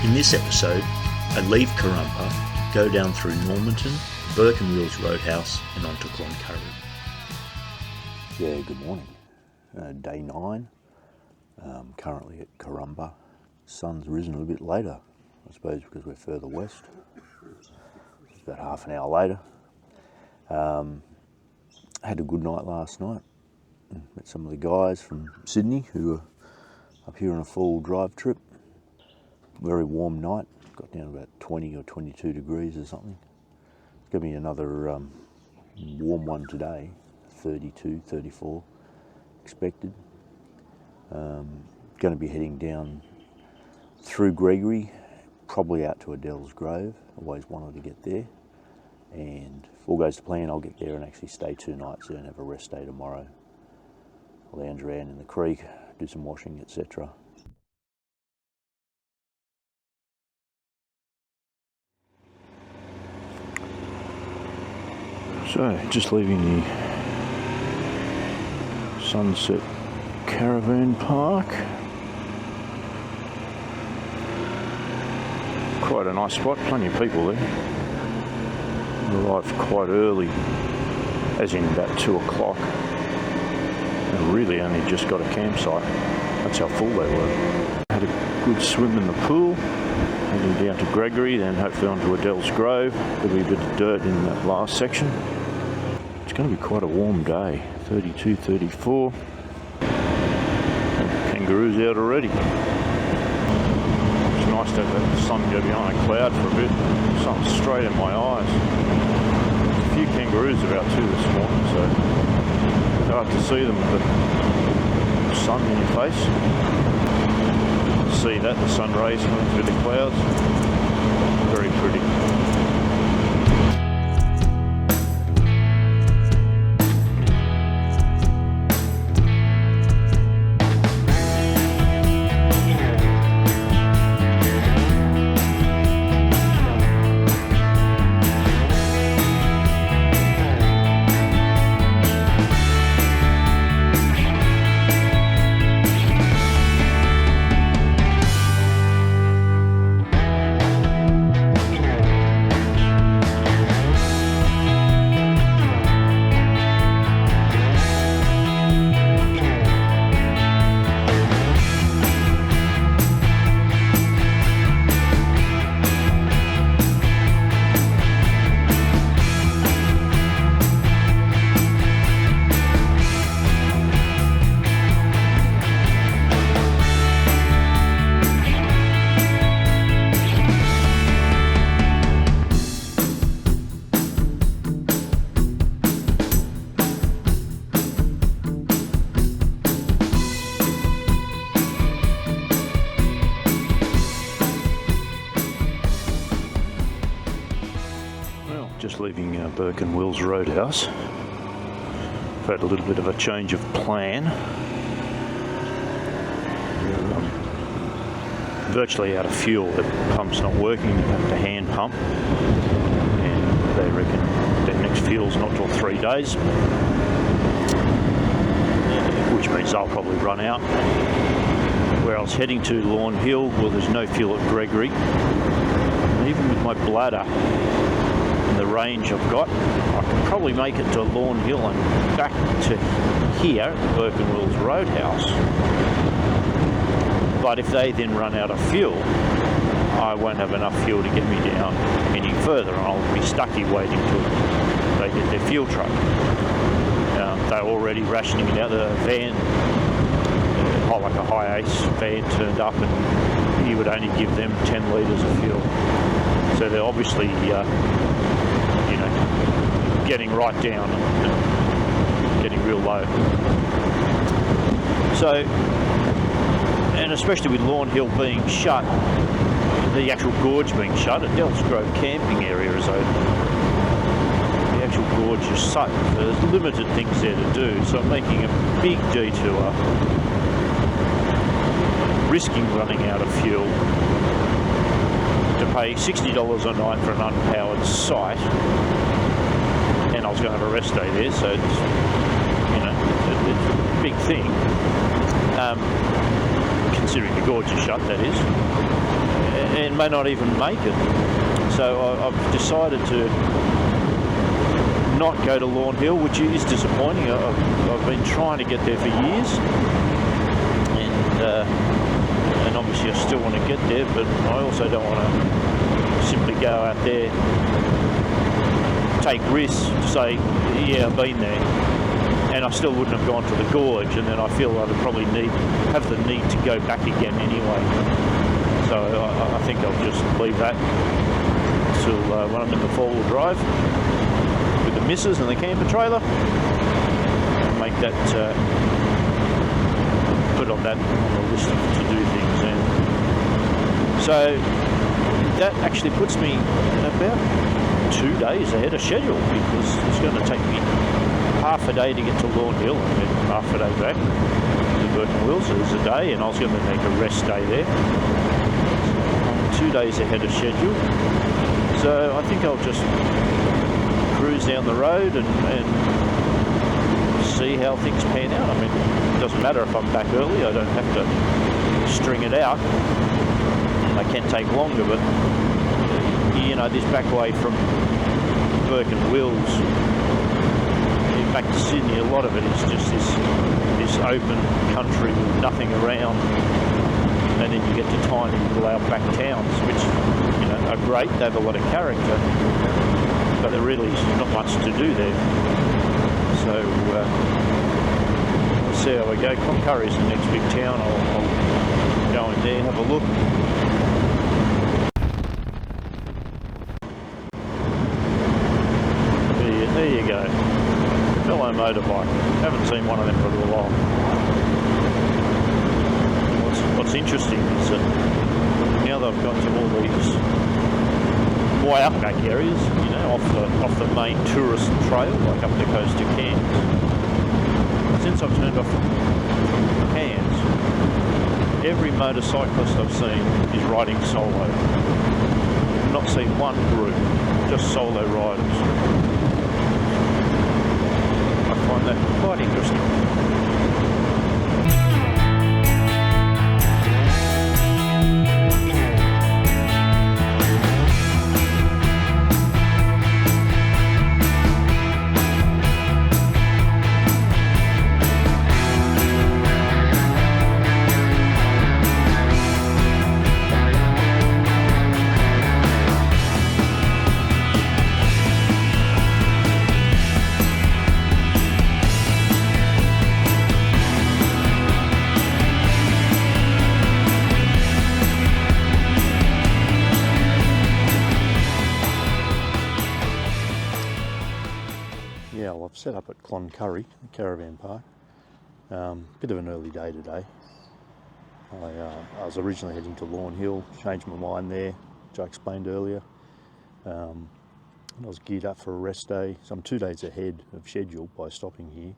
In this episode, I leave Karumba, go down through Normanton, Burke and Wills Roadhouse and onto Cloncurry. Yeah, good morning. Day 9, currently at Karumba. Sun's risen a little bit later, I suppose because we're further west. It's about half an hour later. Had a good night last night. Met some of the guys from Sydney who were up here on a full drive trip. Very warm night, got down to about 20 or 22 degrees or something. It's going to be another warm one today, 32, 34 expected. Going to be heading down through Gregory, probably out to Adele's Grove. Always wanted to get there. And if all goes to plan, I'll get there and actually stay 2 nights there and have a rest day tomorrow. Lounge around in the creek, do some washing, etc. So, just leaving the Sunset Caravan Park. Quite a nice spot, plenty of people there. Arrived quite early, as in about 2 o'clock. And really only just got a campsite. That's how full they were. Had a good swim in the pool. Heading down to Gregory, then hopefully onto Adele's Grove. There'll be a bit of dirt in that last section. It's going to be quite a warm day, 32, 34. And kangaroos out already. It's nice to have the sun go behind a cloud for a bit. Something straight in my eyes. There's a few kangaroos about too this morning, so it's hard to see them with the sun in your face. See that, the sun rays coming through the clouds. Very pretty. Just leaving Burke and Wills Roadhouse. I've had a little bit of a change of plan. We're virtually out of fuel. The pump's not working. You have to hand pump. And they reckon their next fuel's not till 3 days. Which means they'll probably run out. Where I was heading to Lawn Hill, well, there's no fuel at Gregory. And even with my bladder, the range I've got, I can probably make it to Lawn Hill and back to here at Burke and Wills Roadhouse. But if they then run out of fuel, I won't have enough fuel to get me down any further, and I'll be stuck here waiting till they get their fuel truck. They're already rationing it out. The van, like a high ace van, turned up, and you would only give them 10 litres of fuel. So they're obviously getting right down and getting real low. So, and especially with Lawn Hill being shut, the actual gorge being shut, Adele's Grove camping area is open. The actual gorge is shut. There's limited things there to do, so I'm making a big detour, risking running out of fuel to pay $60 a night for an unpowered site, and I was going to have a rest day there, so it's, you know, it's a big thing, considering the gorge is shut, that is, and may not even make it. So I've decided to not go to Lawn Hill, which is disappointing. I've been trying to get there for years, and obviously I still want to get there, but I also don't want to simply go out there, take risks, say, yeah, I've been there, and I still wouldn't have gone to the gorge, and then I feel I'd probably have the need to go back again anyway. So I think I'll just leave that till when I'm in the four-wheel drive with the missus and the camper trailer, and make that put on that on the list of to-do things. And so that actually puts me about 2 days ahead of schedule, because it's going to take me half a day to get to Lawn Hill and then half a day back to Burton Wills. So there's a day, and I was going to take a rest day there. So I'm 2 days ahead of schedule. So I think I'll just cruise down the road and see how things pan out. I mean, it doesn't matter if I'm back early. I don't have to string it out. I can take longer, but you know, this back way from Burke and Wills back to Sydney, a lot of it is just this open country with nothing around, and then you get to tiny little outback towns, which, you know, are great. They have a lot of character, but there really is not much to do there. So we'll see how we go. Cloncurry is the next big town. I'll go in there, have a look. There you go. Fellow motorbike. Haven't seen one of them for a little while. What's interesting is that now they've got to all these more outback areas, you know, off the main tourist trail, like up the coast to Cairns. Since I've turned off Cairns, every motorcyclist I've seen is riding solo. I've not seen one group, just solo riders. I find that quite interesting. I've set up at Cloncurry, the caravan park. Bit of an early day today. I was originally heading to Lawn Hill, changed my mind there, which I explained earlier. I was geared up for a rest day, so I'm 2 days ahead of schedule by stopping here.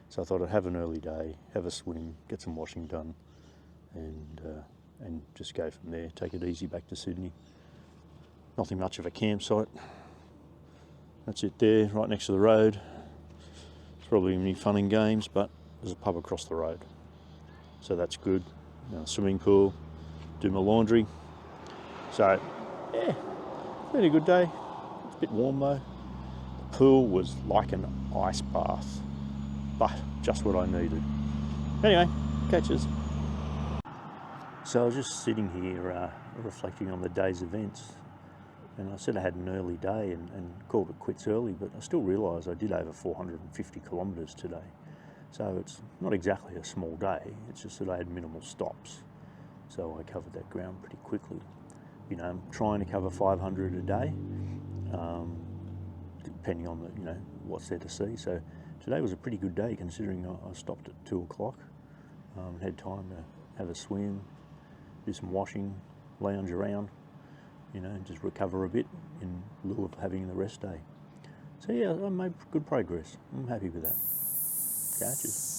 So I thought I'd have an early day, have a swim, get some washing done, and just go from there, take it easy back to Sydney. Nothing much of a campsite. That's it there, right next to the road. It's probably any fun and games, but there's a pub across the road. So that's good. Swimming pool, do my laundry. So, yeah, been a good day. It's a bit warm though. The pool was like an ice bath, but just what I needed. Anyway, catches. So I was just sitting here reflecting on the day's events. And I said I had an early day and called it quits early, but I still realise I did over 450 kilometres today. So it's not exactly a small day, it's just that I had minimal stops. So I covered that ground pretty quickly. You know, I'm trying to cover 500 a day, depending on what's there to see. So today was a pretty good day considering I stopped at 2 o'clock, had time to have a swim, do some washing, lounge around, and just recover a bit in lieu of having the rest day. So yeah, I made good progress. I'm happy with that. Catches.